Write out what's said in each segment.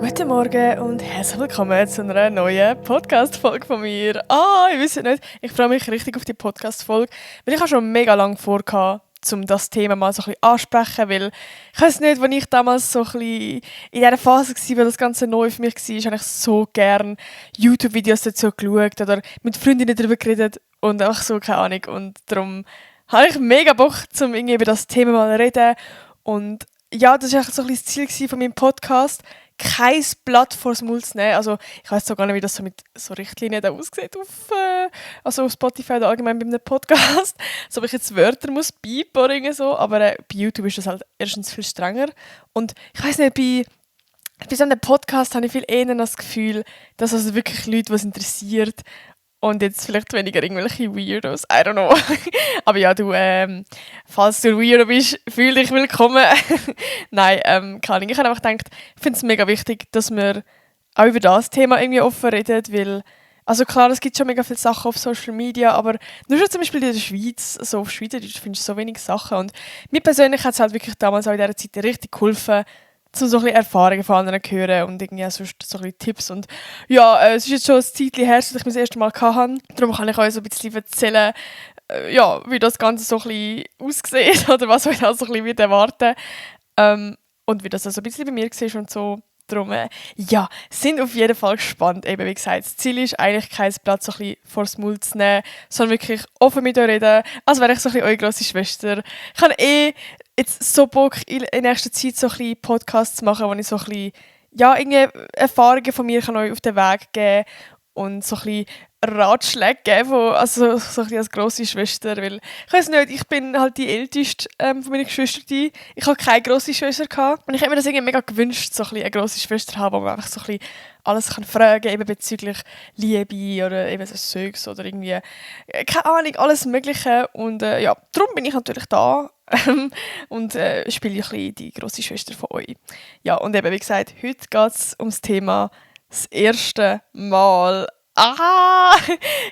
Guten Morgen und herzlich willkommen zu einer neuen Podcast-Folge von mir. Ich weiß nicht, ich freue mich richtig auf die Podcast-Folge, weil ich habe schon mega lange vorgehabt, um das Thema mal so ein bisschen ansprechen, weil ich weiß nicht, als ich damals so ein bisschen in dieser Phase war, weil das Ganze neu für mich war, habe ich so gerne YouTube-Videos dazu geschaut oder mit Freundinnen darüber geredet und einfach so, keine Ahnung. Und darum habe ich mega Bock, um irgendwie über das Thema mal zu reden. Und ja, das war so ein bisschen das Ziel von meinem Podcast, kein Blatt vors Maul zu nehmen. Also ich weiß so gar nicht, wie das so mit so Richtlinien da aussieht auf Spotify oder allgemein bei einem Podcast. So, ob ich jetzt Wörter muss piepen oder irgendwie so. Aber bei YouTube ist das halt erstens viel strenger. Und ich weiß nicht, bei so einem Podcast habe ich viel eher das Gefühl, dass also wirklich Leute, was interessiert. Und jetzt vielleicht weniger irgendwelche Weirdos. I don't know. Aber ja, du, falls du ein Weirdo bist, fühl dich willkommen. Nein, keine Ahnung. Ich habe einfach gedacht, ich finde es mega wichtig, dass wir auch über das Thema irgendwie offen reden, weil, also klar, es gibt schon mega viele Sachen auf Social Media, aber nur schon zum Beispiel in der Schweiz, so auf Schweizerdeutsch findest du so wenig Sachen. Und mir persönlich hat es halt wirklich damals auch in dieser Zeit richtig geholfen, so ein bisschen Erfahrungen von anderen zu hören und irgendwie auch sonst so ein bisschen Tipps. Und ja, es ist jetzt schon ein Zeitchen her, dass ich mich das erste Mal hatte. Darum kann ich euch so ein bisschen erzählen, wie das Ganze so ein bisschen aussieht oder was euch da so ein bisschen erwarten wird. Und wie das also ein bisschen bei mir war und so. Darum, ja, sind auf jeden Fall gespannt. Eben, wie gesagt, das Ziel ist eigentlich, kein Blatt so ein bisschen vors Maul zu nehmen, sondern wirklich offen mit euch reden, als wäre ich so ein bisschen eure grosse Schwester. Ich habe jetzt so Bock, in nächster Zeit so ein bisschen Podcasts zu machen, wo ich so ein bisschen, ja, irgendwie Erfahrungen von mir kann euch auf den Weg geben und so ein bisschen Ratschläge geben, also so ein bisschen als grosse Schwester, weil ich weiß nicht, ich bin halt die älteste von meinen Geschwistern. Ich habe keine grosse Schwester gehabt und ich habe mir das irgendwie mega gewünscht, so ein bisschen eine grosse Schwester zu haben, wo man einfach so ein bisschen alles kann fragen, eben bezüglich Liebe oder eben so Sex oder irgendwie, keine Ahnung, alles Mögliche. Und ja, darum bin ich natürlich da und spiele ein bisschen die grosse Schwester von euch. Ja, und eben, wie gesagt, heute geht es ums Thema das erste Mal.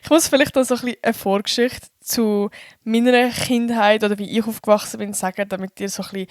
Ich muss vielleicht noch so ein bisschen eine Vorgeschichte zu meiner Kindheit oder wie ich aufgewachsen bin sagen, damit ihr so ein bisschen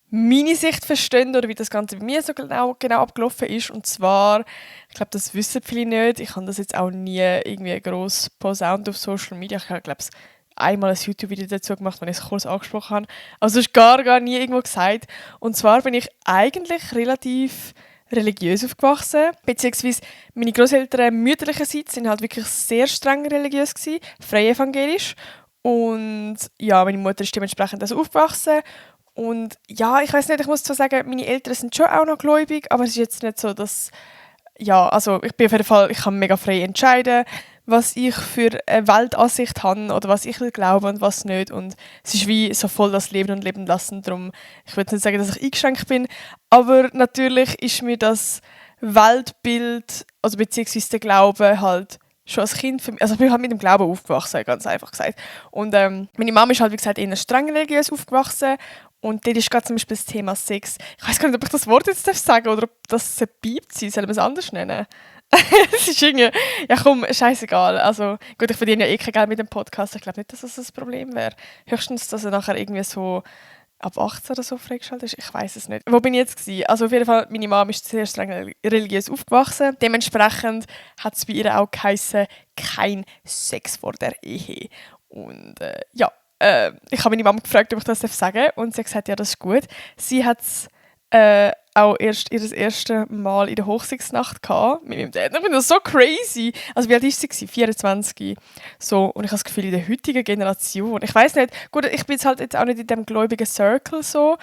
meine Sicht versteht oder wie das Ganze bei mir so genau abgelaufen ist. Und zwar, ich glaube, das wissen viele nicht, ich habe das jetzt auch nie irgendwie gross posaunt auf Social Media. Ich habe, glaube ich, einmal ein YouTube-Video dazu gemacht, wenn ich es kurz angesprochen habe. Also es ist gar nie irgendwo gesagt. Und zwar bin ich eigentlich relativ religiös aufgewachsen, beziehungsweise meine Großeltern mütterlicherseits sind halt wirklich sehr streng religiös gewesen, frei evangelisch. Und ja, meine Mutter ist dementsprechend also aufgewachsen. Und ja, ich weiß nicht, ich muss zwar sagen, meine Eltern sind schon auch noch gläubig, aber es ist jetzt nicht so, dass, ja, also ich bin auf jeden Fall, ich kann mega frei entscheiden, was ich für eine Weltansicht habe oder was ich will glauben und was nicht. Und es ist wie so voll das Leben und Leben lassen. Darum, ich würde nicht sagen, dass ich eingeschränkt bin, aber natürlich ist mir das Weltbild, also beziehungsweise der Glaube halt schon als Kind, also ich bin halt mit dem Glauben aufgewachsen, ganz einfach gesagt. Und meine Mama ist halt, wie gesagt, eher streng religiös aufgewachsen. Und dort ist gerade zum Beispiel das Thema Sex. Ich weiß gar nicht, ob ich das Wort jetzt sagen darf oder ob das piept sein. Sollen wir es anders nennen? Es ist irgendwie, ja komm, scheißegal. Also gut, ich verdiene ja eh kein Geld mit dem Podcast. Ich glaube nicht, dass das ein Problem wäre. Höchstens, dass er nachher irgendwie so ab 18 oder so freigeschaltet ist. Ich weiß es nicht. Wo bin ich jetzt gewesen? Also auf jeden Fall, meine Mama ist sehr streng religiös aufgewachsen. Dementsprechend hat es bei ihr auch geheißen, kein Sex vor der Ehe. Und ja, ich habe meine Mama gefragt, ob ich das sagen darf. Und sie hat gesagt, ja, das ist gut. Sie hat es auch erst ihr erstes Mal in der Hochzeitsnacht gehabt mit meinem Dad. Ich finde das so crazy. Also wie alt war sie? 24. So, und ich habe das Gefühl, in der heutigen Generation, ich weiß nicht, gut, ich bin jetzt auch nicht in dem gläubigen Circle so,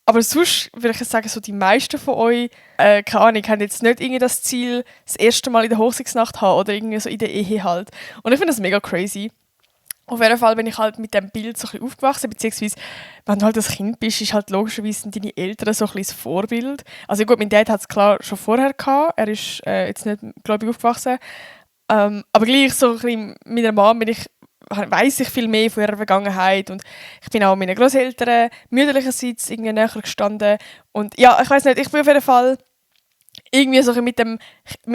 aber sonst würde ich sagen, so die meisten von euch, keine Ahnung, haben jetzt nicht irgendwie das Ziel, das erste Mal in der Hochzeitsnacht zu haben oder irgendwie so in der Ehe halt. Und ich finde das mega crazy. Auf jeden Fall bin ich halt mit dem Bild so ein bisschen aufgewachsen, beziehungsweise, wenn du halt ein Kind bist, ist halt logischerweise deine Eltern so ein bisschen das Vorbild. Also gut, mein Dad hat es klar schon vorher gehabt, er ist jetzt nicht gläubig aufgewachsen, aber gleich so ein bisschen mit meiner Mom weiss ich viel mehr von ihrer Vergangenheit und ich bin auch meinen Großeltern mütterlicherseits irgendwie näher gestanden und ja, ich weiss nicht, ich bin auf jeden Fall irgendwie so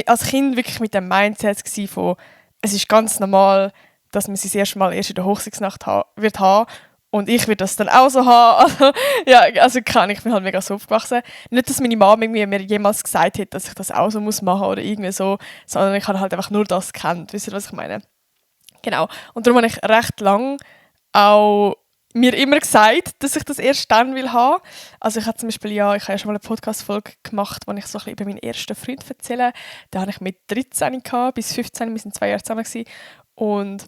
als Kind wirklich mit dem Mindset gewesen von, es ist ganz normal, dass man sich das erste Mal erst in der Hochzeitsnacht wird haben. und ich will das dann auch so haben. Also, ja, also ich bin halt mega so aufgewachsen. Nicht, dass meine Mama mir jemals gesagt hat, dass ich das auch so machen muss oder irgendwie so, sondern ich habe halt einfach nur das gekannt. Wisst ihr, was ich meine? Genau. Und darum habe ich recht lang auch mir immer gesagt, dass ich das erst dann will haben. Also ich habe zum Beispiel, ich habe ja schon mal eine Podcast-Folge gemacht, wo ich so ein bisschen über meinen ersten Freund erzähle. Den hatte ich mit 13 gehabt, bis 15, wir waren 2 Jahre zusammen gewesen. Und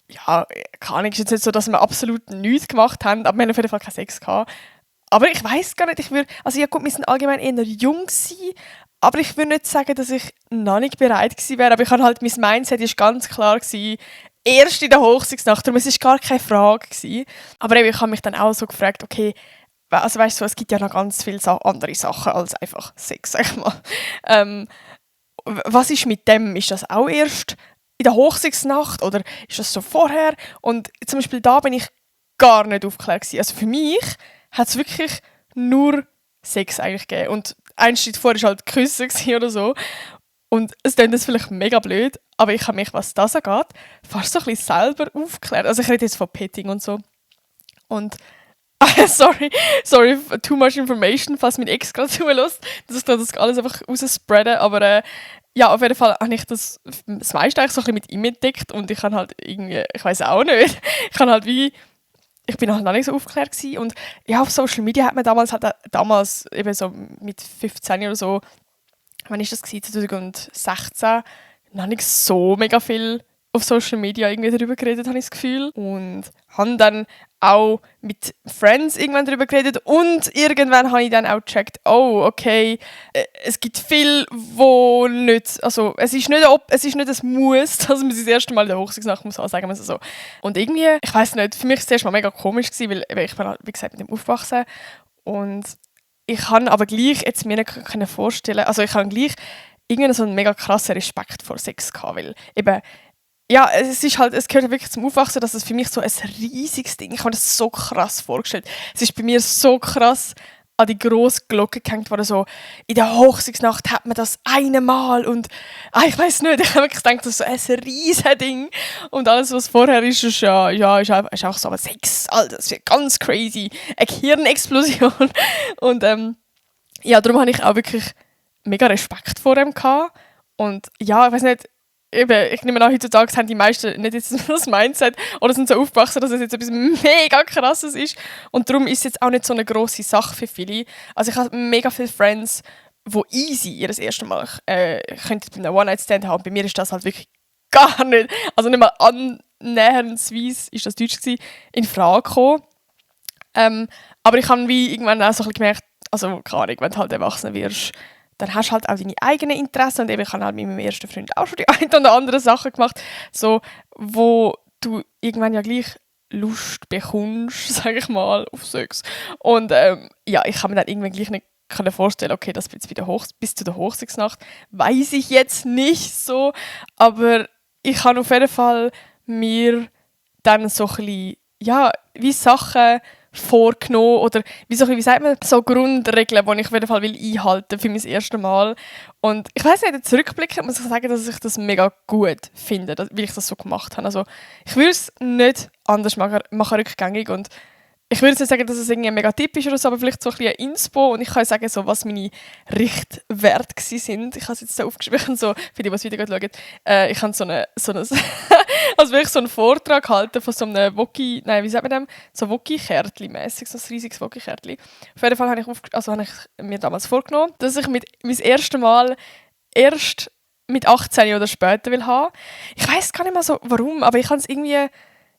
ja, keine Ahnung, ist jetzt nicht so, dass wir absolut nichts gemacht haben, aber wir haben auf jeden Fall keinen Sex gehabt. Aber ich weiss gar nicht, also ja gut, wir sind allgemein eher jung gewesen, aber ich würde nicht sagen, dass ich noch nicht bereit gewesen wäre, aber ich habe halt, mein Mindset ist ganz klar gewesen, erst in der Hochzeitsnacht, darum es war gar keine Frage gewesen. Aber eben, ich habe mich dann auch so gefragt, okay, also weißt du, es gibt ja noch ganz viele andere Sachen als einfach Sex, sag ich mal. Was ist mit dem? Ist das auch erst in der Hochzeitsnacht oder ist das so vorher? Und zum Beispiel da bin ich gar nicht aufgeklärt gewesen. Also für mich hat es wirklich nur Sex eigentlich gegeben. Und ein Schritt vorher war halt Küssen oder so. Und es klingt jetzt vielleicht mega blöd, aber ich habe mich, was das angeht, fast so ein bisschen selber aufgeklärt. Also ich rede jetzt von Petting und so. Und sorry, too much information, falls mein Ex gerade zulässt, dass ich das alles einfach rausspreade. Aber ja, auf jeden Fall habe ich das meiste eigentlich so ein bisschen mit ihm entdeckt und ich habe halt irgendwie, ich weiß auch nicht, ich bin halt noch nicht so aufgeklärt gewesen. Und ja, auf Social Media hat man damals eben so mit 15 oder so, wann war das gewesen? 2016, noch nicht so mega viel auf Social Media irgendwie darüber geredet, habe ich das Gefühl. Und habe dann auch mit Friends irgendwann darüber geredet und irgendwann habe ich dann auch gecheckt, oh, okay, es gibt viel, wo nicht, also es ist nicht ein Muss, dass man sich das erste Mal in der Hochzeitsnacht muss haben, sagen wir es so. Und irgendwie, ich weiss nicht, für mich war es erst mal mega komisch gewesen, weil ich bin halt, wie gesagt, mit dem aufgewachsen und ich kann aber gleich jetzt mir nicht vorstellen, also ich habe gleich irgendwie so einen mega krassen Respekt vor Sex gehabt, weil eben, ja, es gehört wirklich zum Aufwachsen, dass es für mich so ein riesiges Ding, ich habe mir das so krass vorgestellt. Es ist bei mir so krass an die grosse Glocke gehängt worden, so in der Hochzeitsnacht hat man das einmal und ich weiß nicht, ich habe wirklich gedacht, das ist so ein riesiges Ding und alles, was vorher ist ist einfach so, aber Sex, Alter, das wird ganz crazy, eine Hirnexplosion und ja, darum habe ich auch wirklich mega Respekt vor ihm gehabt und ja, ich weiß nicht, eben, ich nehme an, heutzutage haben die meisten nicht jetzt das Mindset oder sind so aufgewachsen, dass es jetzt etwas mega Krasses ist. Und darum ist es jetzt auch nicht so eine grosse Sache für viele. Also ich habe mega viele Friends, die easy ihr erstes Mal könnten einen One-Night-Stand haben. Bei mir ist das halt wirklich gar nicht, also nicht mal annäherndweise, ist das Deutsch gewesen, in Frage gekommen. Aber ich habe wie irgendwann auch so ein bisschen gemerkt, also keine Ahnung, wenn du halt erwachsen wirst, dann hast du halt auch deine eigenen Interessen und eben, ich habe halt mit meinem ersten Freund auch schon die ein oder andere Sachen gemacht, so, wo du irgendwann ja gleich Lust bekommst, sage ich mal, auf Sex. Und ja, ich kann mir dann irgendwann gleich nicht vorstellen, okay, das jetzt bis zu der Hochzeitsnacht, weiß ich jetzt nicht so, aber ich habe auf jeden Fall mir dann so ein bisschen, ja, wie Sachen vorgenommen oder wie sagt man, so Grundregeln, die ich auf jeden Fall einhalten für mein erstes Mal. Und ich weiss nicht, zurückblickend muss ich sagen, dass ich das mega gut finde, wie ich das so gemacht habe. Also ich würde es nicht anders machen rückgängig und ich würde nicht sagen, dass es irgendwie mega typisch ist oder so, aber vielleicht so ein bisschen ein Inspo und ich kann sagen, so, was meine Richtwerte sind. Ich habe es jetzt so aufgeschrieben, so, für die, die das Video schauen. Ich habe so also wirklich so einen Vortrag gehalten von so einem so Wokki-Kärtchen-mässig, so ein riesiges Wokki-Kärtchen. Auf jeden Fall habe ich mir damals vorgenommen, dass ich mein erstes Mal erst mit 18 oder später will haben. Ich weiss gar nicht mal so, warum, aber ich habe es irgendwie,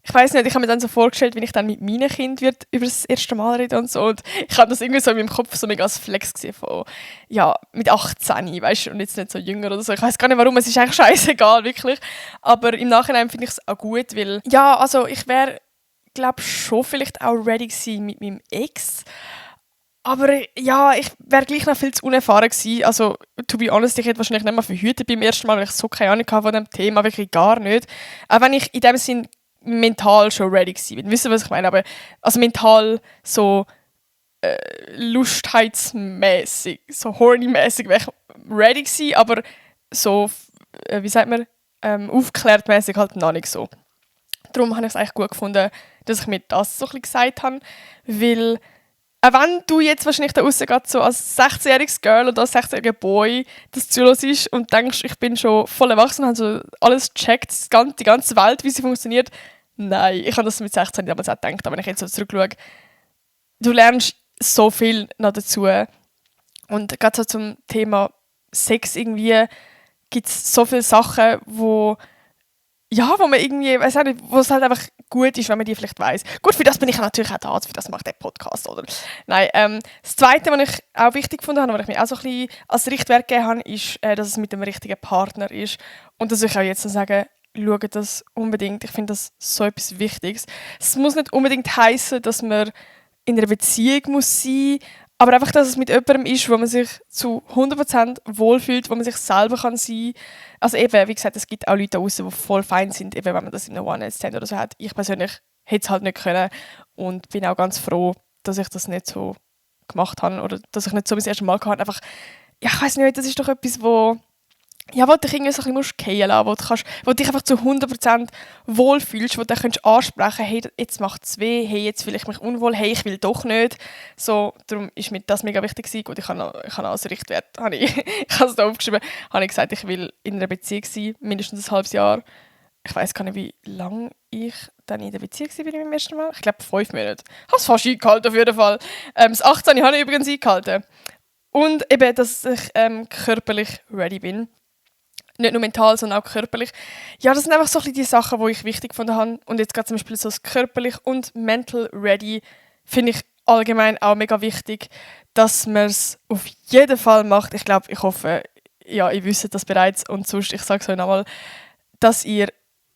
ich weiss nicht, ich habe mir dann so vorgestellt, wie ich dann mit meinen Kindern über das erste Mal rede und so. Und ich habe das irgendwie so in meinem Kopf so mega als Flex gesehen von, ja, mit 18, weißt du, und jetzt nicht so jünger oder so. Ich weiss gar nicht warum, es ist eigentlich scheißegal, wirklich. Aber im Nachhinein finde ich es auch gut, weil, ja, also ich wäre, glaube schon vielleicht auch ready gewesen mit meinem Ex. Aber ja, ich wäre gleich noch viel zu unerfahren gewesen. Also, to be honest, ich hätte wahrscheinlich nicht mal verhütet beim ersten Mal, weil ich so keine Ahnung hatte von dem Thema, wirklich gar nicht. Auch wenn ich in dem Sinn mental schon ready gewesen bin. Wisst ihr, was ich meine? Aber also mental so lustheitsmäßig, so horny-mäßig wäre ich ready gewesen, aber so, wie sagt man, aufklärt-mäßig halt noch nicht so. Darum habe ich es eigentlich gut gefunden, dass ich mir das so ein bisschen gesagt habe, weil auch wenn du jetzt wahrscheinlich da draussen gerade so als 16-jähriges Girl oder als 16-jähriger Boy das zuhörst und denkst, ich bin schon voll erwachsen und habe so alles gecheckt, die ganze Welt, wie sie funktioniert. Nein, ich habe das mit 16 damals auch gedacht, aber wenn ich jetzt so zurückschaue, du lernst so viel noch dazu. Und gerade so zum Thema Sex irgendwie gibt es so viele Sachen, wo man irgendwie, weiß auch nicht, wo es halt einfach gut ist, wenn man die vielleicht weiss. Gut, für das bin ich natürlich auch da, für das macht der Podcast, oder? Nein, das Zweite, was ich auch wichtig gefunden habe, was ich mir auch so ein bisschen als Richtwert gegeben habe, ist, dass es mit dem richtigen Partner ist. Und dass ich auch jetzt noch sagen, schaut das unbedingt. Ich finde das so etwas Wichtiges. Es muss nicht unbedingt heissen, dass man in einer Beziehung muss sein, aber einfach, dass es mit jemandem ist, wo man sich zu 100% wohlfühlt, wo man sich selber kann sein kann. Also eben, wie gesagt, es gibt auch Leute da draussen, die voll fein sind, eben wenn man das in einem One-Night-Stand oder so hat. Ich persönlich hätte es halt nicht können und bin auch ganz froh, dass ich das nicht so gemacht habe oder dass ich nicht so mein erstes Mal hatte. Einfach, ja, ich weiss nicht, das ist doch etwas, wo du dich irgendwie so ein bisschen fallen lassen musst, wo du dich einfach zu 100% wohlfühlst, wo du dann ansprechen kannst, hey, jetzt macht es weh, hey, jetzt fühle ich mich unwohl, hey, ich will doch nicht. So, darum ist mir das mega wichtig gewesen. Gut, ich habe als Richtwert, ich habe es da aufgeschrieben, habe ich gesagt, ich will in einer Beziehung sein, mindestens ein halbes Jahr. Ich weiss gar nicht, wie lange ich dann in der Beziehung war beim ersten Mal. Ich glaube 5 Monate. Ich habe es fast eingehalten, auf jeden Fall. Das 18 habe ich übrigens eingehalten. Und eben, dass ich körperlich ready bin. Nicht nur mental, sondern auch körperlich. Ja, das sind einfach so ein bisschen die Sachen, die ich wichtig gefunden habe. Und jetzt gerade zum Beispiel so das körperlich und mental ready finde ich allgemein auch mega wichtig, dass man es auf jeden Fall macht. Ich hoffe, ja, ihr wisst das bereits und sonst, ich sage es euch nochmal, dass ihr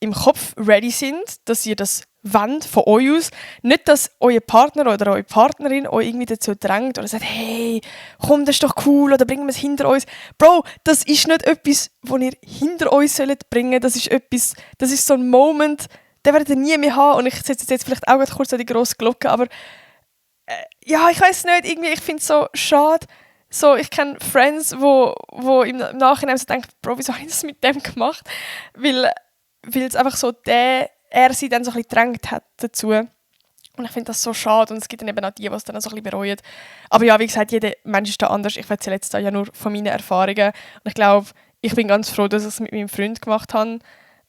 im Kopf ready sind, dass ihr das wollt von euch aus. Nicht, dass euer Partner oder eure Partnerin euch irgendwie dazu drängt oder sagt, hey, komm, das ist doch cool oder bringen wir es hinter uns. Bro, das ist nicht etwas, das ihr hinter uns bringen sollt. Das ist so ein Moment, den werdet ihr nie mehr haben. Und ich setze jetzt vielleicht auch kurz an die grosse Glocke, aber ja, ich weiß nicht, irgendwie, ich finde es so schade. So, ich kenne Friends, wo im Nachhinein so denken, Bro, wieso habe ich das mit dem gemacht? Weil es einfach so er sie dann so ein bisschen gedrängt hat dazu. Und ich finde das so schade. Und es gibt dann eben auch die es dann so ein bisschen bereuen. Aber ja, wie gesagt, jeder Mensch ist da anders. Ich erzähle jetzt ja nur von meinen Erfahrungen. Und ich glaube, ich bin ganz froh, dass ich es mit meinem Freund gemacht habe.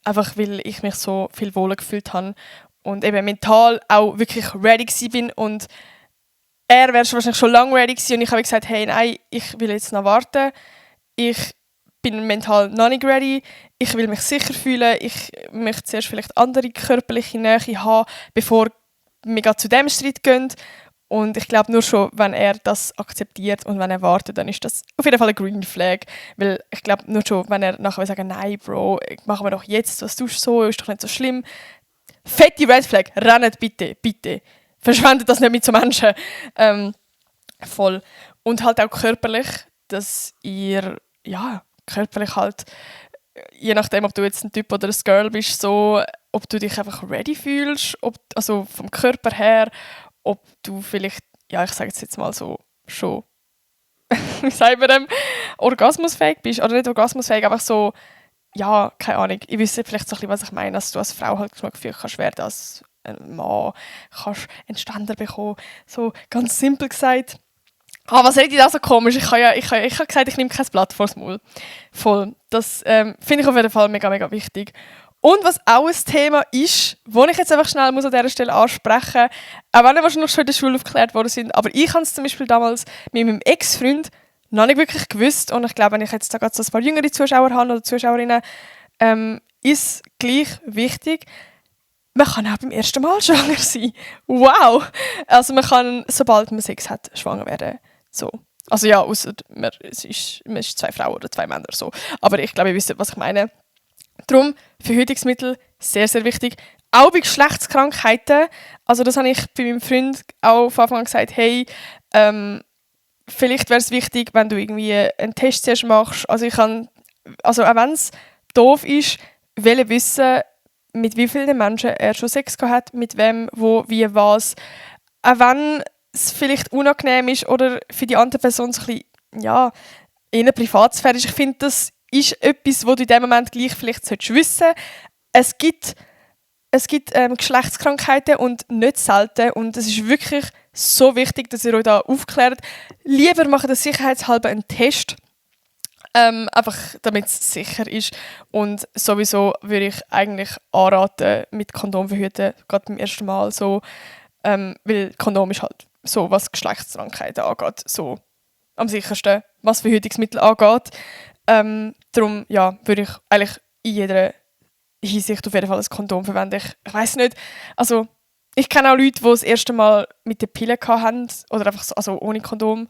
Einfach, weil ich mich so viel wohler gefühlt habe. Und eben mental auch wirklich ready bin. Und er wäre wahrscheinlich schon lange ready gewesen. Und ich habe gesagt, hey, nein, ich will jetzt noch warten. Ich bin mental noch nicht ready. Ich will mich sicher fühlen. Ich möchte zuerst vielleicht andere körperliche Nähe haben, bevor wir zu dem Streit gehen. Und ich glaube, nur schon, wenn er das akzeptiert und wenn er wartet, dann ist das auf jeden Fall ein Green Flag. Weil ich glaube, nur schon, wenn er nachher sagen nein, Bro, machen wir doch jetzt, was tust du so, ist doch nicht so schlimm. Fette Red Flag, rennt bitte, bitte. Verschwendet das nicht mit so Menschen. Voll. Und halt auch körperlich, dass ihr, ja, körperlich halt, je nachdem, ob du jetzt ein Typ oder ein Girl bist, so, ob du dich einfach ready fühlst, also vom Körper her, ob du vielleicht, ja, ich sage jetzt mal so, schon, wie sagt man dem, orgasmusfähig bist, oder nicht orgasmusfähig, einfach so, ja, keine Ahnung, ich wüsste vielleicht so ein bisschen, was ich meine, dass du als Frau halt genug Gefühl kannst werden, als ein Mann kannst einen Ständer bekommen, so ganz simpel gesagt. Was rede ich da so komisch? Ich habe gesagt, ich nehme kein Blatt vors Maul. Voll. Das finde ich auf jeden Fall mega, mega wichtig. Und was auch ein Thema ist, das ich jetzt einfach schnell muss an dieser Stelle ansprechen muss, auch wenn wir wahrscheinlich schon in der Schule aufgeklärt worden sind, aber ich habe es zum Beispiel damals mit meinem Ex-Freund noch nicht wirklich gewusst. Und ich glaube, wenn ich jetzt da gerade so ein paar jüngere Zuschauer habe oder Zuschauerinnen, ist gleich wichtig, man kann auch beim ersten Mal schwanger sein. Wow! Also man kann, sobald man Sex hat, schwanger werden. So. Also ja, ausser man ist 2 Frauen oder 2 Männer. So. Aber ich glaube, ihr wisst, was ich meine. Darum, Verhütungsmittel, sehr, sehr wichtig. Auch bei Geschlechtskrankheiten. Also das habe ich bei meinem Freund auch von Anfang an gesagt, hey, vielleicht wäre es wichtig, wenn du irgendwie einen Test zuerst machst. Also auch wenn es doof ist, will wissen, mit wie vielen Menschen er schon Sex gehabt hat, mit wem, wo, wie, was. Auch wenn es vielleicht unangenehm ist oder für die andere Person so ein bisschen, ja, in einer Privatsphäre ist. Ich finde, das ist etwas, wo du in dem Moment gleich vielleicht wissen solltest. Es gibt es gibt Geschlechtskrankheiten und nicht selten. Und es ist wirklich so wichtig, dass ihr euch da aufklärt. Lieber macht ihr sicherheitshalber einen Test. Einfach damit es sicher ist. Und sowieso würde ich eigentlich anraten, mit Kondom verhüten, gerade beim ersten Mal so. Weil Kondom ist halt so, was Geschlechtskrankheiten angeht, so am sichersten, was Verhütungsmittel angeht. Darum ja, würde ich eigentlich in jeder Hinsicht auf jeden Fall ein Kondom verwenden. Ich weiss nicht, also ich kenne auch Leute, die das erste Mal mit der Pille hatten oder einfach so, also ohne Kondom.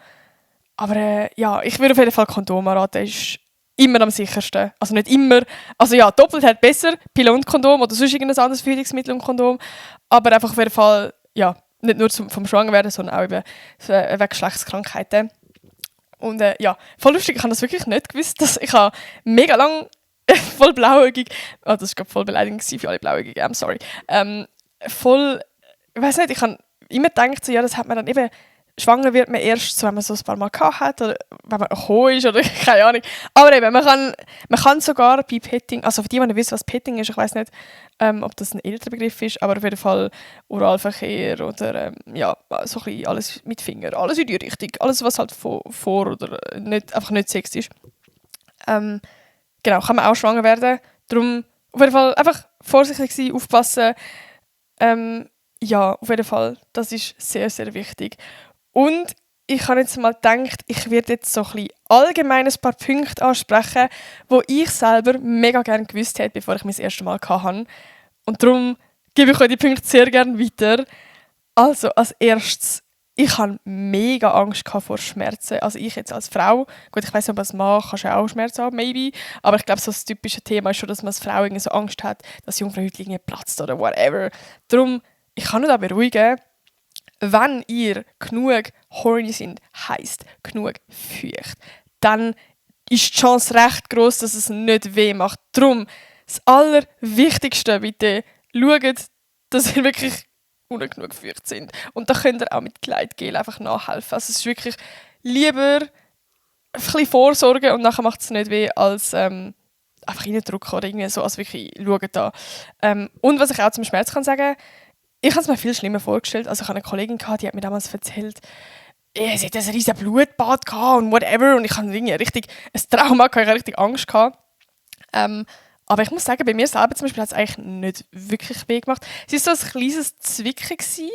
Aber ja, ich würde auf jeden Fall Kondom anraten. Ist immer am sichersten. Also nicht immer. Also ja, doppelt halt besser. Pille und Kondom oder sonst irgendein anderes Verhütungsmittel und Kondom. Aber einfach auf jeden Fall, ja, nicht nur vom Schwangerwerden, sondern auch wegen Geschlechtskrankheiten. Und ja, voll lustig. Ich habe das wirklich nicht gewusst. Dass ich habe mega lang voll blauäugig, das war voll beleidigend für alle Blauäugigen, I'm sorry. Voll, ich weiß nicht, ich habe immer gedacht, so, ja, das hat man dann eben, schwanger wird man erst, so, wenn man so ein paar Mal gehabt hat, oder wenn man gekommen ist, oder keine Ahnung. Aber eben, man kann sogar bei Petting, also für die nicht wissen, was Petting ist, ich weiß nicht, ob das ein älterer Begriff ist, aber auf jeden Fall Oralverkehr oder ja, so ein bisschen alles mit Finger, alles in die Richtung, alles, was halt vor oder nicht, einfach nicht Sex ist. Genau, kann man auch schwanger werden. Darum auf jeden Fall einfach vorsichtig sein, aufpassen. Ja, auf jeden Fall, das ist sehr, sehr wichtig. Und ich habe jetzt mal gedacht, ich werde jetzt so ein bisschen allgemein ein paar Punkte ansprechen, die ich selber mega gerne gewusst hätte, bevor ich mein erstes Mal hatte. Und darum gebe ich euch die Punkte sehr gerne weiter. Also, als erstes, ich hatte mega Angst vor Schmerzen. Also ich jetzt als Frau, gut, ich weiss nicht, ob als Mann kannst du auch Schmerzen haben, maybe. Aber ich glaube, so das typische Thema ist schon, dass man als Frau irgendwie so Angst hat, dass die Jungfrauhütte irgendwie platzt oder whatever. Darum, ich kann euch da beruhigen, wenn ihr genug horny sind, heisst genug feucht, dann ist die Chance recht gross, dass es nicht weh macht. Darum, das Allerwichtigste, bitte, schaut, dass ihr wirklich genug feucht sind. Und da könnt ihr auch mit Gleitgel einfach nachhelfen. Also es ist wirklich lieber ein bisschen vorsorgen und nachher macht es nicht weh, als einfach reindrücken oder irgendwie so. Also wirklich, schaut da. Und was ich auch zum Schmerz kann sagen, ich habe es mir viel schlimmer vorgestellt. Also ich hatte eine Kollegin, die hat mir damals erzählt, sie hat ein riesiges Blutbad gehabt und whatever. Und ich hatte irgendwie richtig ein Trauma, ich hatte richtig Angst gehabt. Aber ich muss sagen, bei mir selber zum Beispiel hat es eigentlich nicht wirklich weh gemacht. Es war so ein kleines Zwicken gewesen,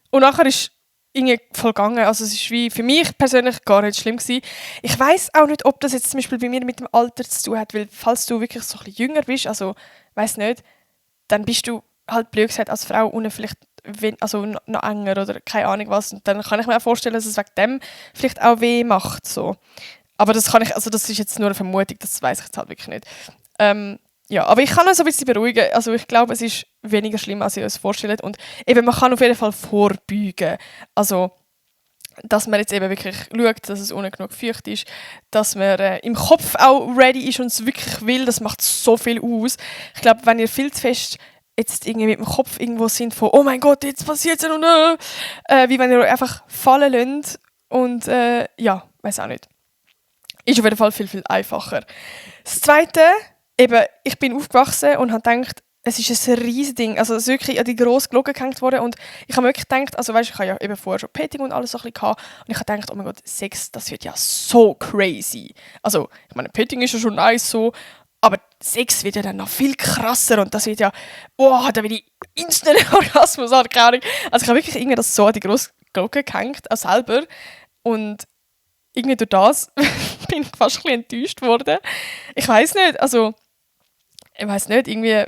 und nachher ist es irgendwie voll gegangen. Also es war für mich persönlich gar nicht schlimm gewesen. Ich weiss auch nicht, ob das jetzt zum Beispiel bei mir mit dem Alter zu tun hat, weil falls du wirklich so ein bisschen jünger bist, also weiss nicht, dann bist du halt blöd gesagt als Frau und vielleicht also noch enger oder keine Ahnung was. Und dann kann ich mir auch vorstellen, dass es wegen dem vielleicht auch weh macht. So. Aber das ist jetzt nur eine Vermutung, das weiss ich jetzt halt wirklich nicht. Ja, aber ich kann uns ein bisschen beruhigen. Also ich glaube, es ist weniger schlimm, als ihr euch vorstellt. Und eben, man kann auf jeden Fall vorbeugen. Also, dass man jetzt eben wirklich schaut, dass es unten genug feucht ist, dass man im Kopf auch ready ist und es wirklich will, das macht so viel aus. Ich glaube, wenn ihr viel zu fest jetzt irgendwie mit dem Kopf irgendwo sind von «Oh mein Gott, jetzt passiert es und wie wenn ihr euch einfach fallen lasst und ja, weiß auch nicht. Ist auf jeden Fall viel, viel einfacher. Das Zweite, eben, ich bin aufgewachsen und habe gedacht, es ist ein riesiges Ding. Also es ist wirklich an die grosse Glocke gehängt worden und ich habe wirklich gedacht, also weißt, ich habe ja eben vorher schon Petting und alles so ein bisschen gehabt und ich habe gedacht, oh mein Gott, Sex, das wird ja so crazy. Also, ich meine, Petting ist ja schon nice so, aber Sex wird ja dann noch viel krasser und das wird ja, da will ich instant Orgasmus haben, keine Ahnung. Also ich habe wirklich irgendwie das so an die grosse Glocke gehängt, auch selber. Und irgendwie durch das bin ich fast ein bisschen enttäuscht worden. Ich weiss nicht, also, irgendwie,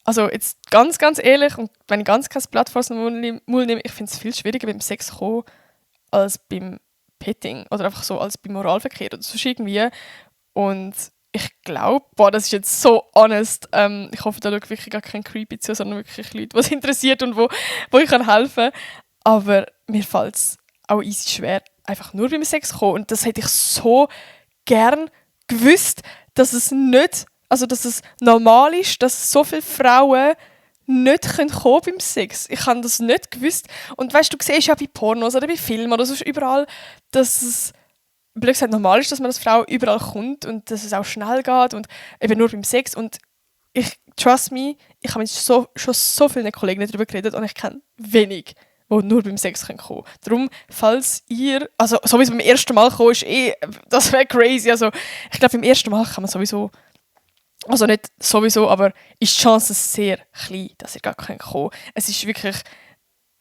also jetzt ganz, ganz ehrlich, und wenn ich ganz kein Blatt vor den Mund nehme, ich finde es viel schwieriger beim Sex zu kommen, als beim Petting oder einfach so als beim Oralverkehr oder sonst irgendwie. Und ich glaube, das ist jetzt so honest, ich hoffe, da schaut wirklich gar kein Creepy zu, sondern wirklich Leute, die es interessiert und wo ich helfen kann. Aber mir fällt es auch easy schwer, einfach nur beim Sex zu kommen. Und das hätte ich so gern gewusst, dass es nicht, also dass es normal ist, dass so viele Frauen nicht kommen beim Sex. Ich habe das nicht gewusst. Und weißt du, siehst ja bei Pornos oder bei Filmen oder sonst überall, dass es blöd gesagt normal ist, dass man als Frau überall kommt und dass es auch schnell geht und eben nur beim Sex. Und ich trust me, ich habe mit schon so vielen Kollegen darüber geredet und ich kenne wenig, die nur beim Sex kommen können. Darum, falls ihr, also sowieso beim ersten Mal kommen, ist das wäre crazy. Also ich glaube, beim ersten Mal kann man sowieso, also nicht sowieso, aber ist die Chance sehr klein, dass ihr gar kommen könnt. Es ist wirklich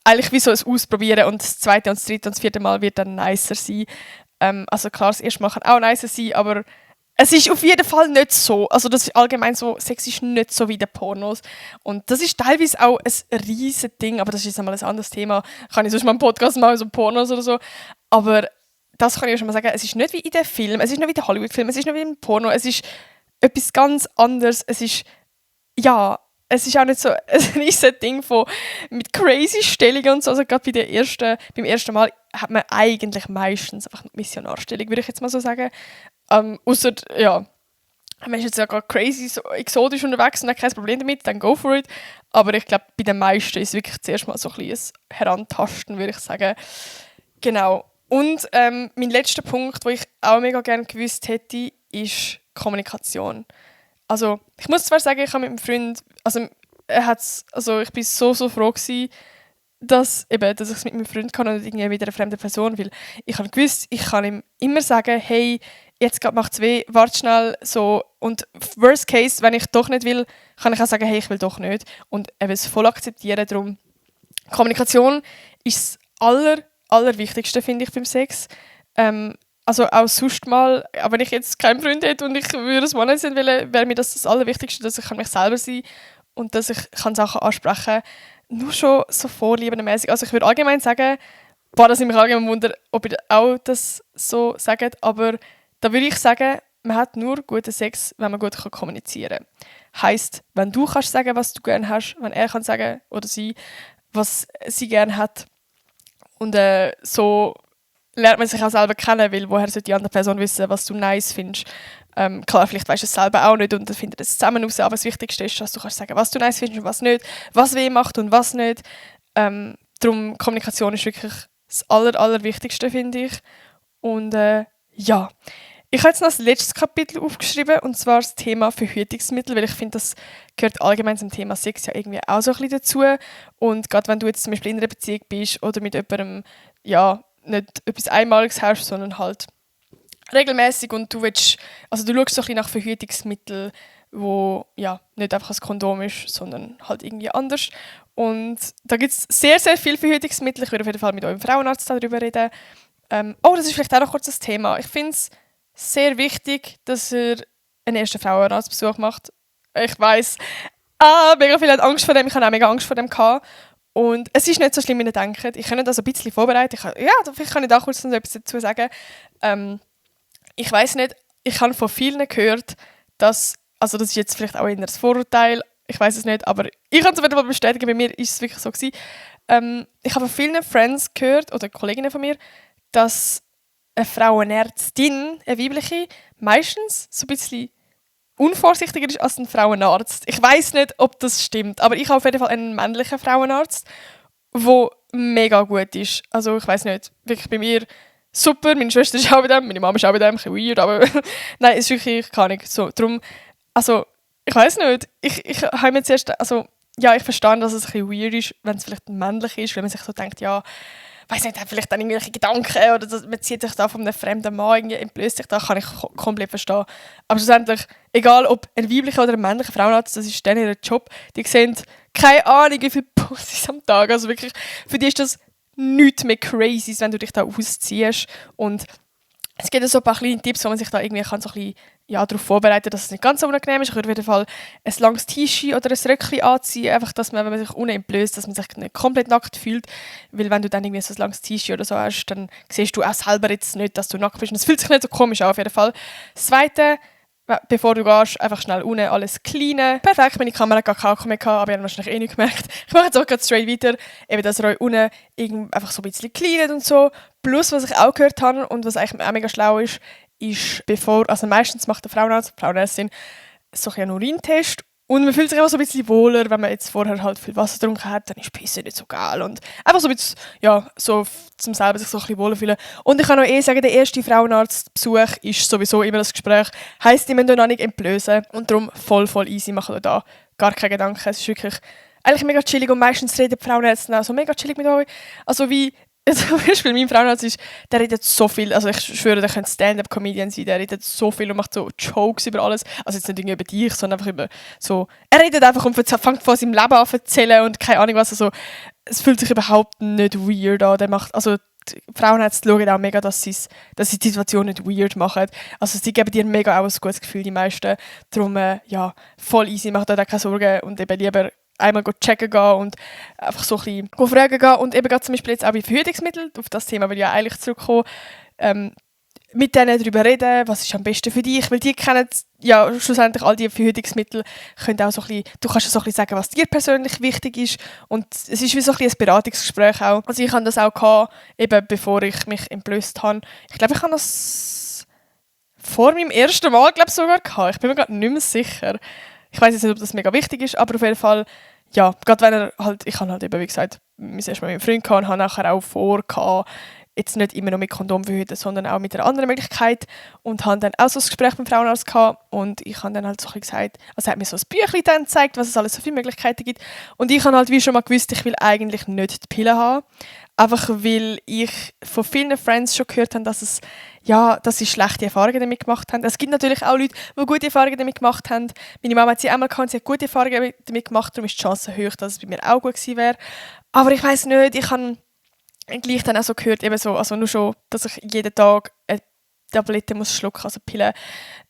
eigentlich wie so ein Ausprobieren und das zweite und das dritte und das vierte Mal wird dann nicer sein. Also klar, das erste Mal kann auch nicer sein, aber es ist auf jeden Fall nicht so. Also das ist allgemein so, Sex ist nicht so wie die Pornos. Und das ist teilweise auch ein riesiges Ding, aber das ist jetzt einmal ein anderes Thema. Kann ich sonst mal einen Podcast machen, so Pornos oder so. Aber das kann ich schon mal sagen, es ist nicht wie in den Filmen, es ist nicht wie in den Hollywood-Filmen, es ist nicht wie im Porno, es ist etwas ganz anderes. Es ist, ja, es ist auch nicht so ein riesiges Ding mit crazy Stellungen und so. Also gerade beim ersten Mal hat man eigentlich meistens einfach eine Missionarstellung, würde ich jetzt mal so sagen. Ausser, ja, man ist jetzt ja gerade crazy, so exotisch unterwegs und hat kein Problem damit, dann go for it. Aber ich glaube, bei den meisten ist es wirklich zuerst mal so ein bisschen ein Herantasten, würde ich sagen. Genau. Und mein letzter Punkt, den ich auch mega gerne gewusst hätte, ist Kommunikation. Also, ich muss zwar sagen, ich habe mit meinem Freund, ich bin so froh gewesen, dass ich es mit meinem Freund kann und nicht irgendwie mit einer fremden Person, weil ich habe gewusst, ich kann ihm immer sagen, hey, jetzt macht es weh, warte schnell, so. Und worst case, wenn ich doch nicht will, kann ich auch sagen, hey, ich will doch nicht. Und eben es voll akzeptieren. Darum, Kommunikation ist das Allerwichtigste, finde ich, beim Sex. Also auch sonst mal, aber wenn ich jetzt keinen Freund hätte und ich würde es mal sein wollen, wäre mir das Allerwichtigste, dass ich mich selber sein kann und dass ich Sachen ansprechen kann. Nur schon so vorliebenmäßig. Also ich würde allgemein sagen, dass ich mich allgemein wundere, ob ihr auch das so sagt, aber da würde ich sagen, man hat nur guten Sex, wenn man gut kommunizieren kann. Heisst, wenn du kannst sagen, was du gerne hast, wenn er kann sagen oder sie, was sie gerne hat. Und so lernt man sich auch selber kennen, weil woher sollte die andere Person wissen, was du nice findest. Klar, vielleicht weißt du es selber auch nicht und dann findet es zusammen raus, aber das Wichtigste ist, dass du kannst sagen, was du nice findest und was nicht, was weh macht und was nicht. Darum, Kommunikation ist wirklich das Allerwichtigste, finde ich. Und ja, ich habe jetzt noch das letzte Kapitel aufgeschrieben, und zwar das Thema Verhütungsmittel, weil ich finde, das gehört allgemein zum Thema Sex ja irgendwie auch so ein bisschen dazu. Und gerade wenn du jetzt zum Beispiel in einer Beziehung bist oder mit jemandem, ja, nicht etwas Einmaliges hast, sondern halt regelmäßig und du schaust so ein bisschen nach Verhütungsmitteln, wo ja nicht einfach ein Kondom ist, sondern halt irgendwie anders. Und da gibt es sehr, sehr viele Verhütungsmittel. Ich werde auf jeden Fall mit eurem Frauenarzt darüber reden. Das ist vielleicht auch noch kurz das Thema. Ich finde es sehr wichtig, dass ihr einen ersten Frauenarztbesuch macht. Ich weiss, mega viele haben Angst vor dem. Ich hatte auch mega Angst vor dem gehabt. Und es ist nicht so schlimm, wie ihr denkt. Ich kann das ein bisschen vorbereiten. Vielleicht kann ich da kurz noch etwas dazu sagen. Ich weiss nicht, ich habe von vielen gehört, dass, also das ist jetzt vielleicht auch eher ein Vorurteil, ich weiss es nicht, aber ich kann es wieder mal bestätigen, bei mir ist es wirklich so gewesen. Ich habe von vielen Friends gehört, oder Kolleginnen von mir, dass eine Frauenärztin, eine weibliche, meistens so ein bisschen unvorsichtiger ist als ein Frauenarzt. Ich weiss nicht, ob das stimmt, aber ich habe auf jeden Fall einen männlichen Frauenarzt, der mega gut ist. Also ich weiss nicht, wirklich bei mir super, meine Schwester ist auch bei dem, meine Mama ist auch bei dem, ein bisschen weird, aber nein, es ist wirklich gar nicht so. Darum, also ich weiss nicht, ich habe mir zuerst, also ja, ich verstehe, dass es ein bisschen weird ist, wenn es vielleicht männlich ist, wenn man sich so denkt, ja, weiss nicht, hat vielleicht dann irgendwelche Gedanken oder man zieht sich da von einem fremden Mann irgendwie entblößt sich, da kann ich komplett verstehen. Aber schlussendlich, egal ob ein weiblicher oder ein männlicher Frauenarzt, das ist dann ihr Job, die sehen keine Ahnung, wie viele Pussys am Tag, also wirklich, für die ist das nichts mehr crazy, wenn du dich da ausziehst. Und es gibt so ein paar kleine Tipps, wo man sich da irgendwie kann so ein bisschen, ja, darauf vorbereiten kann, dass es nicht ganz so unangenehm ist. Ich würde auf jeden Fall ein langes T-Shirt oder ein Röckchen anziehen, einfach, dass man, wenn man sich unten entblößt, dass man sich nicht komplett nackt fühlt. Weil wenn du dann irgendwie so ein langes T-Shirt oder so hast, dann siehst du auch selber jetzt nicht, dass du nackt bist. Und es fühlt sich nicht so komisch an, auf jeden Fall. Das Zweite, bevor du gehst, einfach schnell unten alles cleanen. Perfekt, meine Kamera hat gar keinen mehr gehabt, aber ihr habt wahrscheinlich eh nicht gemerkt. Ich mache jetzt auch gerade straight weiter, eben, dass ihr euch unten einfach so ein bisschen cleanet und so. Plus, was ich auch gehört habe und was eigentlich auch mega schlau ist, also meistens macht der Frauenarzt, die Frauenärztin, so einen Urintest. Und man fühlt sich einfach so ein bisschen wohler, wenn man jetzt vorher halt viel Wasser getrunken hat, dann ist Pisse nicht so geil. Und einfach so ein bisschen, ja, so zum selber sich so ein bisschen wohler fühlen. Und ich kann noch sagen, der erste Frauenarztbesuch ist sowieso immer das Gespräch. Heisst, die müssen noch nicht entblößen. Und darum voll easy, machen wir da gar kein Gedanke. Es ist wirklich eigentlich mega chillig und meistens reden die Frauenärzte auch so mega chillig mit euch. Also wie zum Beispiel mein Frauenarzt ist, der redet so viel, also ich schwöre, der könnte Stand-up-Comedian sein, der redet so viel und macht so Jokes über alles. Also jetzt nicht irgendwie über dich, sondern einfach über so, er redet einfach und fängt von seinem Leben an zu erzählen und keine Ahnung was, also es fühlt sich überhaupt nicht weird an, der macht, also die Frauenärzte schauen auch mega, dass sie die Situation nicht weird machen. Also sie geben dir mega auch ein gutes Gefühl, die meisten. Darum, ja, voll easy, macht euch keine Sorgen und eben lieber einmal checken gehen und einfach so ein bisschen fragen gehen. Und eben gerade zum Beispiel jetzt auch bei Verhütungsmitteln, auf das Thema will ich ja eigentlich zurückkommen, mit denen darüber reden, was ist am besten für dich, weil die kennen ja schlussendlich all die Verhütungsmittel, können auch so ein bisschen, du kannst ja so ein bisschen sagen, was dir persönlich wichtig ist und es ist wie so ein bisschen ein Beratungsgespräch auch. Also ich hatte das auch gehabt, eben bevor ich mich entblößt habe. Ich glaube, ich habe das vor meinem ersten Mal sogar gehabt. Ich bin mir gerade nicht mehr sicher. Ich weiß jetzt nicht, ob das mega wichtig ist, aber auf jeden Fall, ja, gerade wenn er halt, ich habe halt eben, wie gesagt, wir erst mal mit meinem Freund gehabt und habe nachher auch vorgehabt, jetzt nicht immer noch mit Kondom verhüten, sondern auch mit einer anderen Möglichkeit und habe dann auch so ein Gespräch mit dem Frauenarzt gehabt und ich habe dann halt so ein bisschen gesagt, also er hat mir so ein Büchlein dann gezeigt, was es alles so viele Möglichkeiten gibt und ich habe halt wie schon mal gewusst, ich will eigentlich nicht die Pille haben, einfach weil ich von vielen Friends schon gehört habe, dass sie schlechte Erfahrungen damit gemacht haben. Es gibt natürlich auch Leute, die gute Erfahrungen damit gemacht haben. Meine Mama hat sie einmal gehabt, sie hat gute Erfahrungen damit gemacht, darum ist die Chance hoch, dass es bei mir auch gut gewesen wäre. Aber ich weiss nicht, ich habe gleich dann auch so gehört, eben so, also nur schon, dass ich jeden Tag eine Tablette muss schlucken, also Pille,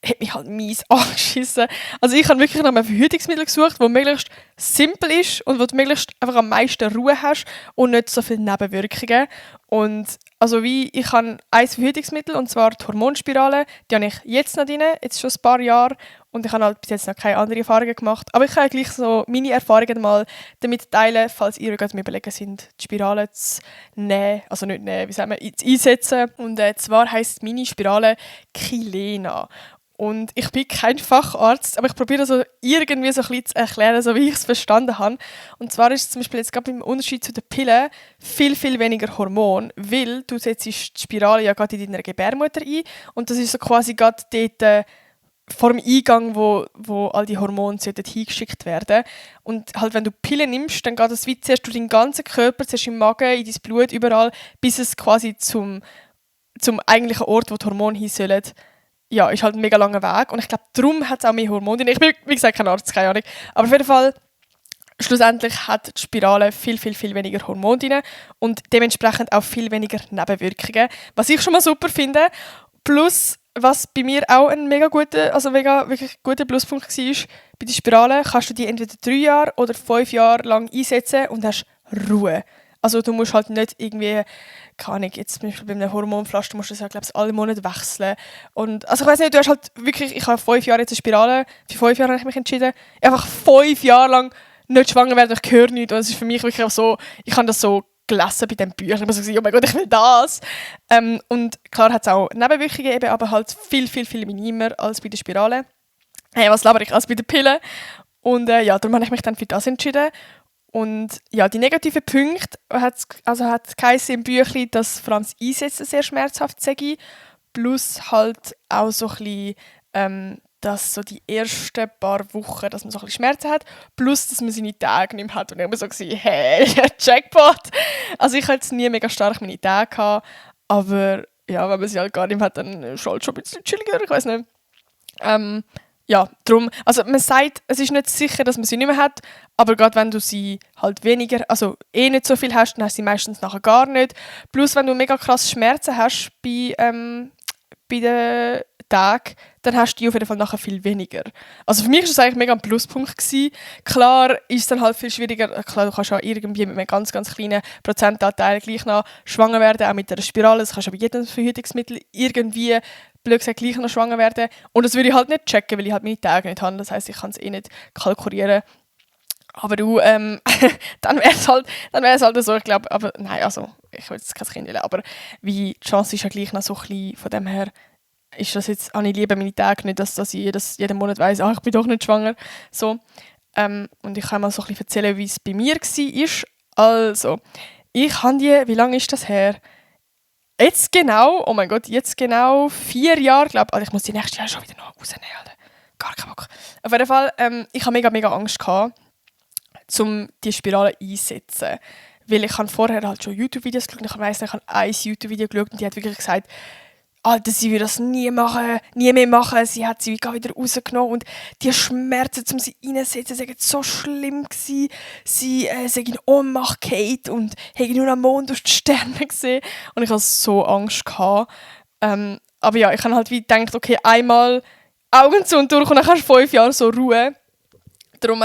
hat mich halt mies angeschissen. Also ich habe wirklich nach einem Verhütungsmittel gesucht, das möglichst simpel ist und wo du möglichst einfach am meisten Ruhe hast und nicht so viele Nebenwirkungen. Und also ich habe ein Verhütungsmittel, und zwar die Hormonspirale, die habe ich jetzt noch drin, jetzt schon ein paar Jahre. Und ich habe halt bis jetzt noch keine anderen Erfahrungen gemacht. Aber ich kann ja gleich so meine Erfahrungen mal damit teilen, falls ihr gerade mir überlegen sind, die Spirale zu nehmen, also nicht nehmen, wie sagen wir, einsetzen. Und zwar heisst meine Spirale Kilena. Und ich bin kein Facharzt, aber ich probiere so irgendwie so ein bisschen zu erklären, so wie ich es verstanden habe. Und zwar ist es zum Beispiel jetzt gerade im Unterschied zu den Pillen viel, viel weniger Hormon, weil du setzt die Spirale ja gerade in deiner Gebärmutter ein und das ist so quasi gerade dort vor dem Eingang, wo all die Hormone hingeschickt werden. Und halt, wenn du Pillen nimmst, dann geht das wie zuerst durch deinen ganzen Körper, zuerst im Magen, in dein Blut, überall, bis es quasi zum eigentlichen Ort, wo die Hormone hin sollen, ja, ist halt ein mega langer Weg. Und ich glaube, darum hat es auch mehr Hormone drin. Ich bin, wie gesagt, kein Arzt, keine Ahnung. Aber auf jeden Fall, schlussendlich hat die Spirale viel, viel, viel weniger Hormone drin und dementsprechend auch viel weniger Nebenwirkungen. Was ich schon mal super finde. Plus, was bei mir auch ein mega wirklich guter Pluspunkt war, bei der Spirale kannst du die entweder 3 Jahre oder 5 Jahre lang einsetzen und hast Ruhe. Also du musst halt nicht irgendwie, keine Ahnung, jetzt zum Beispiel bei einem Hormonpflaster musst du das ja, glaube ich, alle Monate wechseln. Und, also ich weiss nicht, du hast halt wirklich, ich habe 5 Jahre jetzt eine Spirale, für 5 Jahre habe ich mich entschieden, einfach 5 Jahre lang nicht schwanger werden, ich höre nichts. Und es ist für mich wirklich auch so, ich habe das so gelesen bei diesem Büchern. Ich muss sagen, oh mein Gott, ich will das. Und klar hat es auch Nebenwirkungen, eben, aber halt viel, viel, viel minimer als bei der Spirale. Was laber ich als bei der Pille? Und ja, darum habe ich mich dann für das entschieden. Und ja, die negativen Punkte hat geheißen im Büchlein, dass vor allem das Einsetzen sehr schmerzhaft sei. Plus halt auch so ein bisschen, dass so die ersten paar Wochen, dass man so ein bisschen Schmerzen hat, plus dass man seine Tage nicht mehr hat. Und ich war so, hey, Jackpot! Also ich hatte jetzt nie mega stark meine Tage gehabt, aber ja, wenn man sie halt gar nicht mehr hat, dann ist es halt schon ein bisschen chilliger, ich weiß nicht. Ja, darum, also man sagt, es ist nicht sicher, dass man sie nicht mehr hat, aber gerade wenn du sie halt weniger, also nicht so viel hast, dann hast du sie meistens nachher gar nicht. Plus wenn du mega krass Schmerzen hast bei den Tagen, dann hast du die auf jeden Fall nachher viel weniger. Also für mich war das eigentlich mega ein Pluspunkt gewesen. Klar ist es dann halt viel schwieriger, klar, du kannst ja irgendwie mit einem ganz, ganz kleinen Prozentanteil gleich noch schwanger werden, auch mit einer Spirale, das kannst du bei jedem Verhütungsmittel irgendwie, blöd gesagt, gleich noch schwanger werden. Und das würde ich halt nicht checken, weil ich halt meine Tage nicht habe, das heisst, ich kann es nicht kalkulieren. Aber du, dann wäre es halt so, ich glaube, aber nein, also, ich will jetzt kein Kind wählen, aber wie die Chance ist ja gleich noch so klein, von dem her ist das jetzt, habe ich lieber meine Tage nicht, dass ich jeden Monat weiss, ich bin doch nicht schwanger, so. Und ich kann mal so ein bisschen erzählen, wie es bei mir war. Also, ich habe wie lange ist das her? Jetzt genau 4 Jahre, glaube ich, also ich muss die nächstes Jahr schon wieder noch rausnehmen, Alter. gar keinen Bock. Auf jeden Fall, ich hatte mega, mega Angst gehabt, um die Spirale einzusetzen. Weil ich habe vorher halt schon YouTube-Videos geschaut. Ich weiss nicht, ich habe ein YouTube-Video geschaut und die hat wirklich gesagt, Alter, sie würde das nie mehr machen. Sie hat sie wieder rausgenommen und die Schmerzen, um sie reinzusetzen, waren so schlimm gewesen. Sie sei in Ohnmacht gefallen und hätte nur am Mond durch die Sterne gesehen. Und ich hatte so Angst gehabt. Aber ja, ich habe halt wie gedacht, okay, einmal Augen zu und durch und dann kannst du 5 Jahre so ruhen. Darum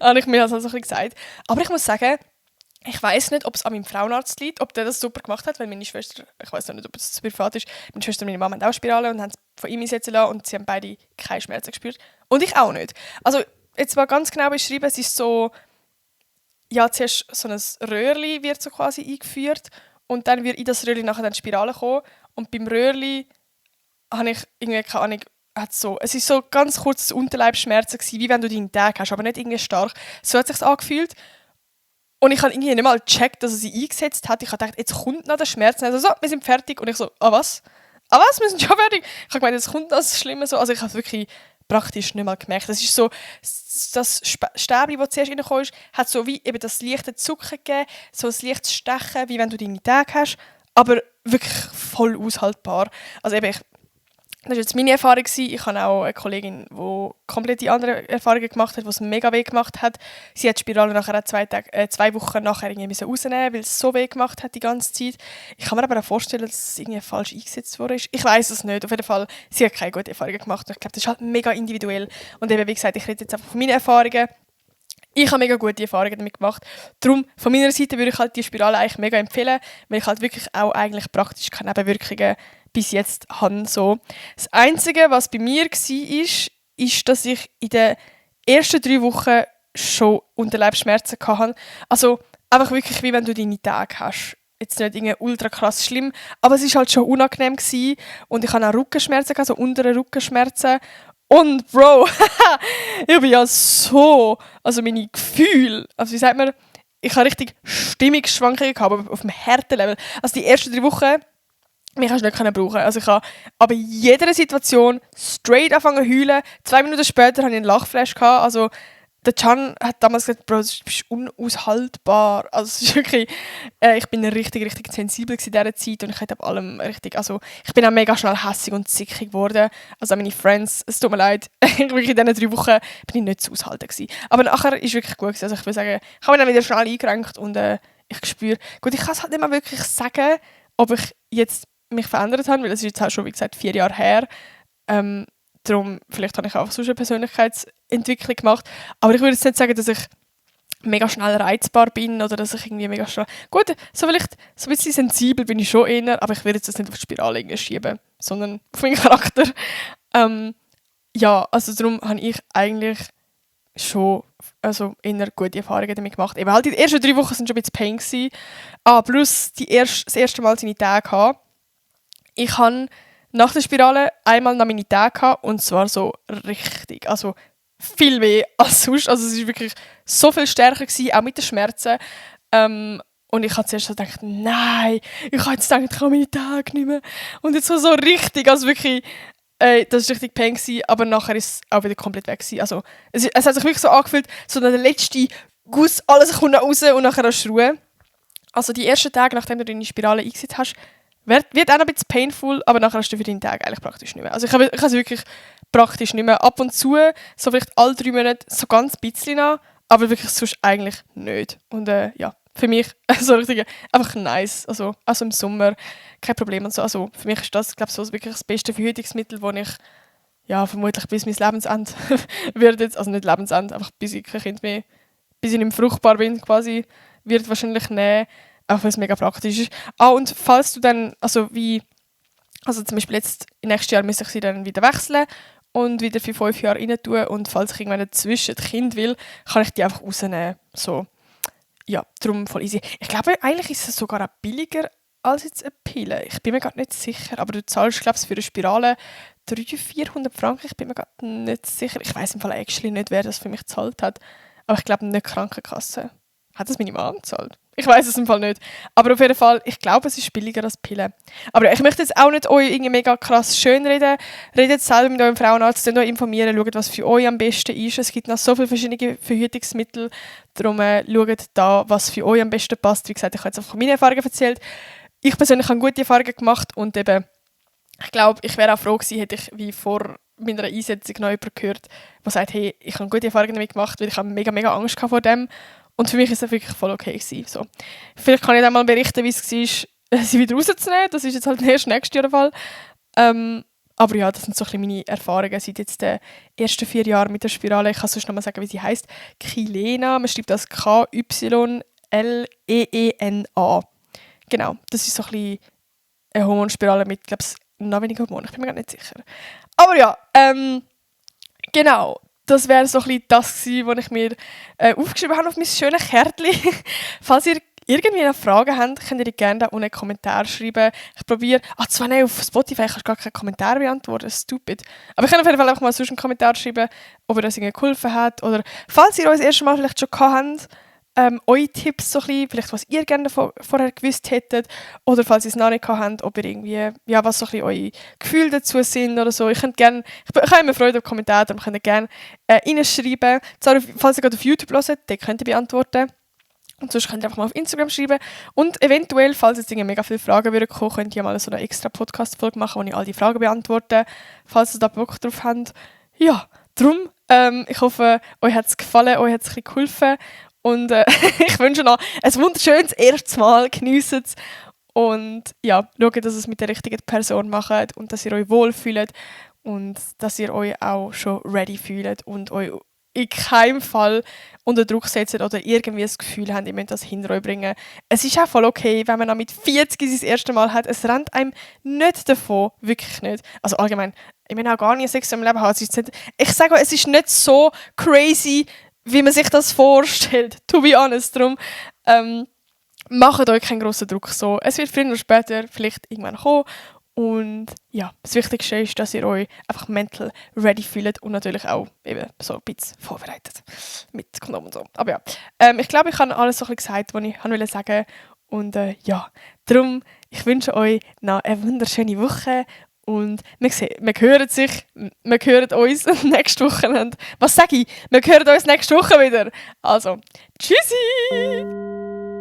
habe ich mir das also ein bisschen gesagt. Aber ich muss sagen, ich weiss nicht, ob es an meinem Frauenarzt liegt, ob der das super gemacht hat, weil meine Schwester, ich weiss nicht, ob es zu privat ist, meine Schwester und meine Mama haben auch Spirale und haben es von ihm einsetzen lassen und sie haben beide keine Schmerzen gespürt. Und ich auch nicht. Also, jetzt mal ganz genau beschrieben, es ist so, ja, zuerst so ein Röhrchen wird so quasi eingeführt und dann wird in das Röhrchen nachher dann die Spirale kommen und beim Röhrchen habe ich irgendwie keine Ahnung, es war so ganz kurz Unterleibsschmerzen gewesen, wie wenn du deinen Tag hast, aber nicht irgendwie stark. So hat es sich angefühlt. Und ich habe irgendwie nicht mal gecheckt, dass er sie eingesetzt hat. Ich habe gedacht, jetzt kommt noch der Schmerz. Also so, wir sind fertig. Und ich so, was? Wir sind schon fertig? Ich habe gemeint, jetzt kommt das Schlimme. So. Also ich habe es wirklich praktisch nicht mal gemerkt. Das ist so, das Stäbchen, das zuerst reinkommt, hat so wie eben das leichte Zucken gegeben, so ein leichtes Stechen, wie wenn du deine Tage hast. Aber wirklich voll aushaltbar. Also eben, das war jetzt meine Erfahrung. Ich habe auch eine Kollegin, die komplett die andere Erfahrungen gemacht hat, die es mega weh gemacht hat. Sie hat die Spirale nachher auch 2 Wochen nachher irgendwie rausnehmen, weil es so weh gemacht hat die ganze Zeit. Ich kann mir aber auch vorstellen, dass es irgendwie falsch eingesetzt wurde. Ich weiß es nicht. Auf jeden Fall, sie hat keine guten Erfahrungen gemacht. Ich glaube, das ist halt mega individuell. Und eben, wie gesagt, ich rede jetzt einfach von meinen Erfahrungen. Ich habe mega gute Erfahrungen damit gemacht. Darum, von meiner Seite würde ich halt die Spirale eigentlich mega empfehlen, weil ich halt wirklich auch eigentlich praktisch keine Nebenwirkungen bis jetzt habe. So. Das Einzige, was bei mir war, ist, dass ich in den ersten 3 Wochen schon Unterleibsschmerzen hatte. Also einfach wirklich, wie wenn du deine Tage hast. Jetzt nicht irgendwie ultra krass schlimm, aber es war halt schon unangenehm gewesen. Und ich hatte auch Rückenschmerzen, so untere Rückenschmerzen. Und Bro, ich bin ja so, also meine Gefühle, also wie sagt man, ich habe richtig Stimmungsschwankungen gehabt, aber auf dem Härtelevel. Also die ersten 3 Wochen, mich kannst du nicht brauchen. Also ich habe aber in jeder Situation straight angefangen zu heulen. 2 Minuten später hatte ich einen Lachflash gehabt. Also der Can hat damals gesagt, Bro, du bist unaushaltbar. Also es ist wirklich, ich bin richtig, richtig sensibel in dieser Zeit und ich hatte ab allem richtig, also ich bin auch mega schnell hässig und zickig geworden. Also meine Friends, es tut mir leid, wirklich in diesen 3 Wochen bin ich nicht zu aushalten gewesen. Aber nachher ist es wirklich gut gewesen. Also ich würde sagen, ich habe mich dann wieder schnell eingerenkt und ich spüre, gut, ich kann es halt nicht mal wirklich sagen, ob ich jetzt mich verändert habe, weil es ist jetzt auch schon, wie gesagt, 4 Jahre her. Darum, vielleicht habe ich auch so eine Persönlichkeitsentwicklung gemacht. Aber ich würde jetzt nicht sagen, dass ich mega schnell reizbar bin oder dass ich irgendwie mega schnell... Gut, so vielleicht so ein bisschen sensibel bin ich schon eher, aber ich würde jetzt das nicht auf die Spirale irgendwie schieben, sondern auf meinen Charakter. Ja, also darum habe ich eigentlich schon eher gute Erfahrungen damit gemacht. Eben halt die ersten 3 Wochen waren schon ein bisschen Pain gewesen. Plus das erste Mal seine Tage gehabt. Ich habe nach der Spirale einmal noch meine Tage gehabt, und zwar so richtig, also viel mehr als sonst. Also es war wirklich so viel stärker gewesen, auch mit den Schmerzen. Und ich habe zuerst so gedacht, nein, ich habe jetzt gedacht, ich habe meine Tage nicht mehr. Und jetzt so richtig, also wirklich, das war richtig Pain gewesen, aber nachher ist es auch wieder komplett weg gewesen. Also es hat sich wirklich so angefühlt, so der letzte Guss, alles kommt raus und nachher hast du Ruhe. Also die ersten Tage, nachdem du deine Spirale eingesetzt hast, wird auch noch ein bisschen painful, aber nachher hast du für deinen Tag eigentlich praktisch nicht mehr. Also ich habe es wirklich praktisch nicht mehr. Ab und zu, so vielleicht alle 3 Monate, so ganz ein bisschen noch, aber wirklich sonst eigentlich nicht. Und ja, für mich so richtig einfach nice. Also im Sommer kein Problem und so. Also für mich ist das, glaube ich, so wirklich das beste Verhütungsmittel, das ich ja, vermutlich bis mein Lebensende wird jetzt, also nicht Lebensende, einfach bis ich kein Kind mehr, bis ich nicht mehr fruchtbar bin quasi, wird wahrscheinlich nehmen. Auch weil es mega praktisch ist. Und falls du dann, also zum Beispiel jetzt, nächstes Jahr müsste ich sie dann wieder wechseln und wieder für 5 Jahre rein tun. Und falls ich irgendwann dazwischen ein Kind will, kann ich die einfach rausnehmen. So. Ja, darum voll easy. Ich glaube, eigentlich ist es sogar auch billiger als jetzt eine Pille. Ich bin mir gerade nicht sicher, aber du zahlst, glaube ich, für eine Spirale 300-400 Franken. Ich bin mir gerade nicht sicher. Ich weiß im Fall actually nicht, wer das für mich gezahlt hat. Aber ich glaube nicht die Krankenkasse. Hat das meine Mama gezahlt? Ich weiß es im Fall nicht. Aber auf jeden Fall, ich glaube, es ist billiger als Pillen. Aber ich möchte jetzt auch nicht euch irgendwie mega krass schönreden. Redet selber mit eurem Frauenarzt, euch informieren, schaut, was für euch am besten ist. Es gibt noch so viele verschiedene Verhütungsmittel. Darum schaut da, was für euch am besten passt. Wie gesagt, ich habe jetzt einfach meine Erfahrungen erzählt. Ich persönlich habe gute Erfahrungen gemacht und eben, ich glaube, ich wäre auch froh gewesen, hätte ich wie vor meiner Einsetzung noch jemanden gehört, der sagt, hey, ich habe gute Erfahrungen damit gemacht, weil ich habe mega, mega Angst vor dem. Und für mich war es wirklich voll okay gewesen, so. Vielleicht kann ich dann mal berichten, wie es war, sie wieder rauszunehmen. Das ist jetzt halt erst nächstes Jahr der Fall. Aber ja, das sind so ein bisschen meine Erfahrungen seit jetzt den ersten 4 Jahren mit der Spirale. Ich kann sonst noch mal sagen, wie sie heisst. Kylena, man schreibt das Kyleena. Genau, das ist so ein bisschen eine Hormonspirale mit, glaube ich, noch weniger Hormonen. Ich bin mir gar nicht sicher. Aber ja, genau. Das wäre so ein bisschen das gewesen, was ich mir aufgeschrieben habe auf mein schönes Kärtchen. Falls ihr irgendwie noch Fragen habt, könnt ihr die gerne da unten in den Kommentaren schreiben. Ich probiere... zwar nicht auf Spotify, ich kann gar keinen Kommentar beantworten, stupid. Aber ich kann auf jeden Fall einfach mal sonst einen Kommentar schreiben, ob ihr das irgendwie geholfen hat. Oder falls ihr uns das erste Mal vielleicht schon gehabt habt, eure Tipps so ein bisschen, vielleicht was ihr gerne vorher gewusst hättet, oder falls ihr es noch nicht gehabt habt, ob ihr irgendwie, ja, was so ein bisschen eure Gefühle dazu sind oder so. Ich habe immer Freude auf Kommentare, darum könnt ihr gerne reinschreiben. Zwar, falls ihr gerade auf YouTube hört, den könnt ihr beantworten. Und sonst könnt ihr einfach mal auf Instagram schreiben. Und eventuell, falls jetzt mega viele Fragen kommen würden, könnt ihr mal so eine extra Podcast-Folge machen, wo ich all die Fragen beantworte, falls ihr da Bock drauf habt. Ja, darum, ich hoffe, euch hat es gefallen, euch hat es ein bisschen geholfen. Und ich wünsche noch ein wunderschönes erstes Mal, geniessen es. Und ja, schaut, dass ihr es mit der richtigen Person macht und dass ihr euch wohlfühlt und dass ihr euch auch schon ready fühlt und euch in keinem Fall unter Druck setzt oder irgendwie das Gefühl habt, ihr müsst das hinter euch bringen. Es ist auch voll okay, wenn man noch mit 40 sein erstes Mal hat. Es rennt einem nicht davon, wirklich nicht. Also allgemein, ich meine auch gar nicht Sex im Leben haben. Ich sage euch, es ist nicht so crazy, wie man sich das vorstellt, to be honest. Darum macht euch keinen grossen Druck so. Es wird früher oder später vielleicht irgendwann kommen. Und ja, das Wichtigste ist, dass ihr euch einfach mental ready fühlt und natürlich auch eben so ein bisschen vorbereitet mit Kondom und so. Aber ja, ich glaube, ich habe alles so ein bisschen gesagt, was ich wollte sagen. Und ja, darum, ich wünsche euch noch eine wunderschöne Woche. Und wir hören uns nächste Woche. Was sage ich? Wir hören uns nächste Woche wieder. Also, tschüssi!